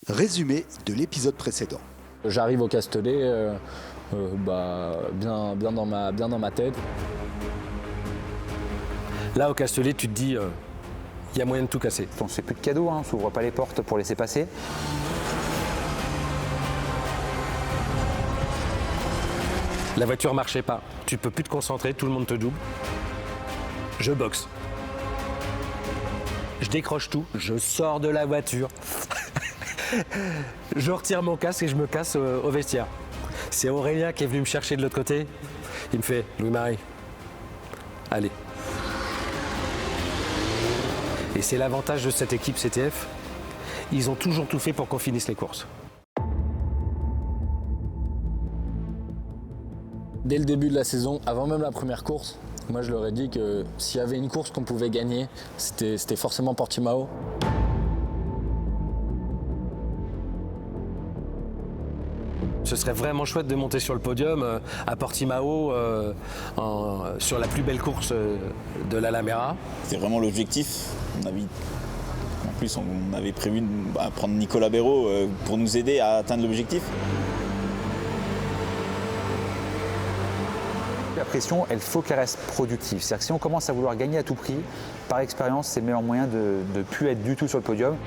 Résumé de l'épisode précédent. J'arrive au Castellet, bien dans ma tête. Là, au Castellet, tu te dis, il y a moyen de tout casser. On ne fait plus de cadeaux, on ne s'ouvre pas les portes pour laisser passer. La voiture marchait pas. Tu peux plus te concentrer, tout le monde te double. Je boxe. Je décroche tout, je sors de la voiture. Je retire mon casque et je me casse au vestiaire. C'est Aurélien qui est venu me chercher de l'autre côté. Il me fait, Louis-Marie, allez. Et c'est l'avantage de cette équipe CTF. Ils ont toujours tout fait pour qu'on finisse les courses. Dès le début de la saison, avant même la première course, moi je leur ai dit que s'il y avait une course qu'on pouvait gagner, c'était forcément Portimao. Ce serait vraiment chouette de monter sur le podium à Portimao sur la plus belle course de l'Alamera. C'était vraiment l'objectif. En plus, on avait prévu de prendre Nicolas Béraud pour nous aider à atteindre l'objectif. La pression, il faut qu'elle reste productive. C'est-à-dire que si on commence à vouloir gagner à tout prix, par expérience, c'est le meilleur moyen de ne plus être du tout sur le podium.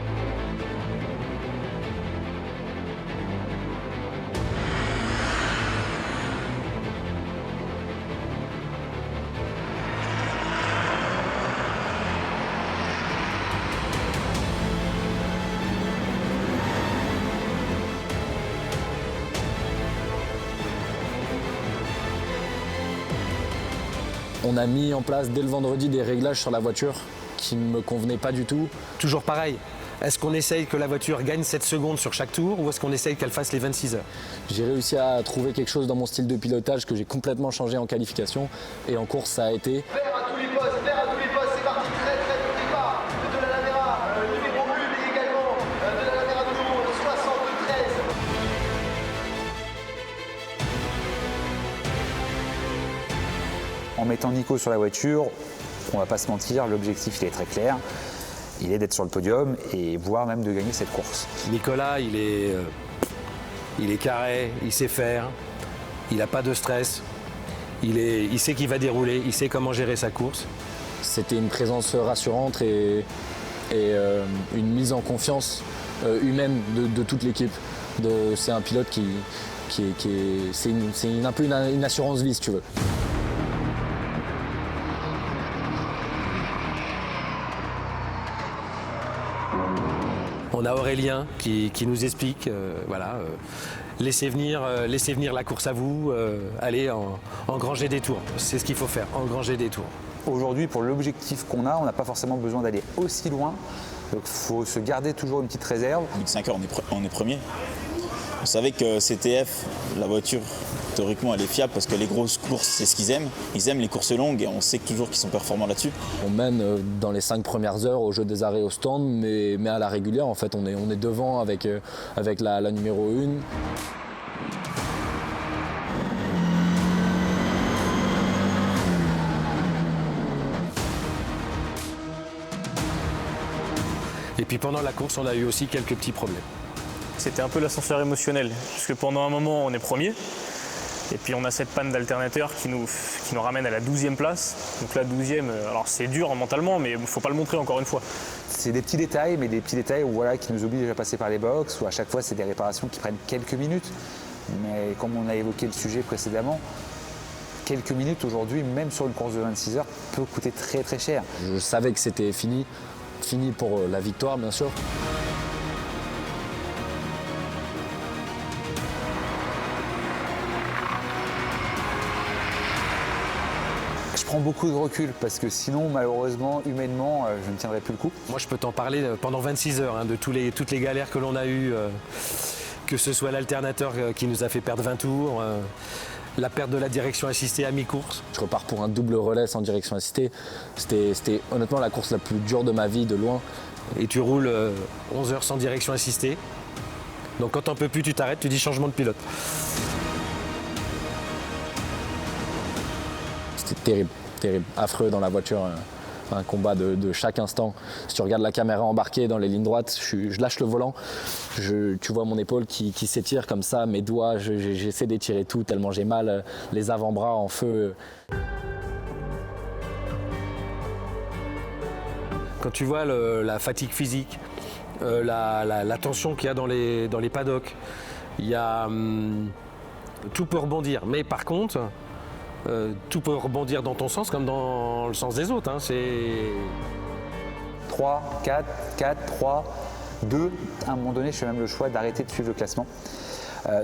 On a mis en place dès le vendredi des réglages sur la voiture qui ne me convenaient pas du tout. Toujours pareil. Est-ce qu'on essaye que la voiture gagne 7 secondes sur chaque tour ou est-ce qu'on essaye qu'elle fasse les 26 heures? J'ai réussi à trouver quelque chose dans mon style de pilotage que j'ai complètement changé en qualification et en course ça a été. Vert à tous les postes, c'est parti, très au départ de l'Alamera, numéro 1 mais également de l'Alamera de numéro 73. En mettant Nico sur la voiture, on ne va pas se mentir, l'objectif il est très clair. Il est d'être sur le podium et voire même de gagner cette course. Nicolas, il est carré, il sait faire, il n'a pas de stress, il sait qu'il va dérouler, il sait comment gérer sa course. C'était une présence rassurante et une mise en confiance humaine de toute l'équipe. C'est un pilote c'est un peu une assurance vie si tu veux. On a Aurélien qui nous explique, laissez venir la course à vous, allez engranger des tours. C'est ce qu'il faut faire, engranger des tours. Aujourd'hui, pour l'objectif qu'on a, on n'a pas forcément besoin d'aller aussi loin. Donc il faut se garder toujours une petite réserve. Au bout de 5 heures, on est premier. On savait que CTF, la voiture, théoriquement, elle est fiable parce que les grosses courses, c'est ce qu'ils aiment. Ils aiment les courses longues et on sait toujours qu'ils sont performants là-dessus. On mène dans les 5 premières heures au jeu des arrêts au stand, mais à la régulière, en fait, on est devant avec la numéro 1. Et puis pendant la course, on a eu aussi quelques petits problèmes. C'était un peu l'ascenseur émotionnel, puisque pendant un moment, on est premier. Et puis on a cette panne d'alternateur qui nous ramène à la 12e place. Donc la 12e, alors c'est dur mentalement, mais il ne faut pas le montrer encore une fois. C'est des petits détails, mais des petits détails qui nous obligent à passer par les box, où à chaque fois c'est des réparations qui prennent quelques minutes. Mais comme on a évoqué le sujet précédemment, quelques minutes aujourd'hui, même sur une course de 26 heures, peut coûter très très cher. Je savais que c'était fini pour la victoire bien sûr. Je prends beaucoup de recul parce que sinon, malheureusement, humainement, je ne tiendrai plus le coup. Moi, je peux t'en parler pendant 26 heures de toutes les galères que l'on a eues, que ce soit l'alternateur qui nous a fait perdre 20 tours, la perte de la direction assistée à mi-course. Je repars pour un double relais sans direction assistée. C'était honnêtement la course la plus dure de ma vie, de loin. Et tu roules 11 heures sans direction assistée. Donc quand t'en peux plus, tu t'arrêtes, tu dis changement de pilote. C'était terrible, affreux dans la voiture. un combat de chaque instant. Si tu regardes la caméra embarquée dans les lignes droites, je lâche le volant, tu vois mon épaule qui s'étire comme ça, mes doigts, j'essaie d'étirer tout tellement j'ai mal, les avant-bras en feu. Quand tu vois la fatigue physique, la tension qu'il y a dans les paddocks, il y a tout peut rebondir. Mais par contre, tout peut rebondir dans ton sens comme dans le sens des autres. Hein. C'est 3, 4, 3, 2. À un moment donné, je fais même le choix d'arrêter de suivre le classement,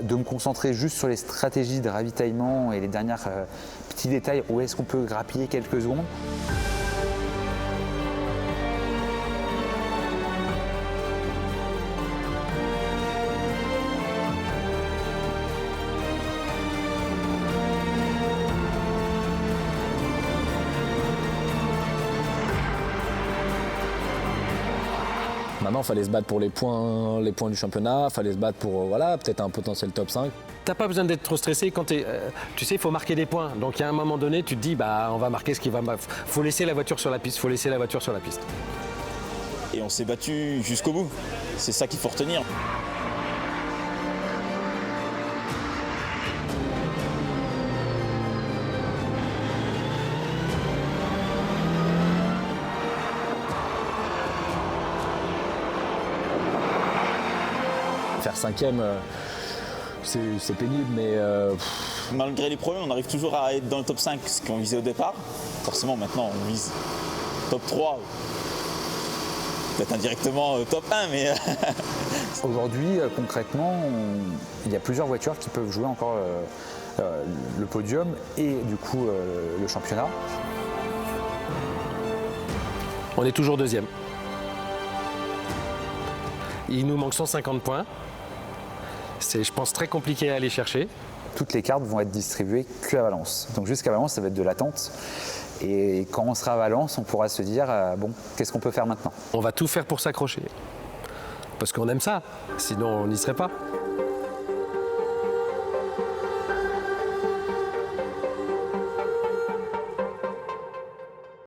de me concentrer juste sur les stratégies de ravitaillement et les derniers petits détails où est-ce qu'on peut grappiller quelques secondes. Maintenant, il fallait se battre pour les points du championnat, il fallait se battre pour voilà, peut-être un potentiel top 5. T'as pas besoin d'être trop stressé quand tu sais, il faut marquer des points. Donc à un moment donné, tu te dis, on va marquer ce qui va. Faut laisser la voiture sur la piste. Et on s'est battu jusqu'au bout. C'est ça qu'il faut retenir. Faire 5e, c'est pénible, mais Malgré les problèmes, on arrive toujours à être dans le top 5, ce qu'on visait au départ. Forcément, maintenant, on vise top 3. Peut-être indirectement top 1, mais... Aujourd'hui, concrètement, il y a plusieurs voitures qui peuvent jouer encore le podium et du coup le championnat. On est toujours deuxième. Il nous manque 150 points. C'est, je pense, très compliqué à aller chercher. Toutes les cartes vont être distribuées qu'à Valence. Donc jusqu'à Valence, ça va être de l'attente. Et quand on sera à Valence, on pourra se dire, bon, qu'est-ce qu'on peut faire maintenant ? On va tout faire pour s'accrocher. Parce qu'on aime ça, sinon on n'y serait pas.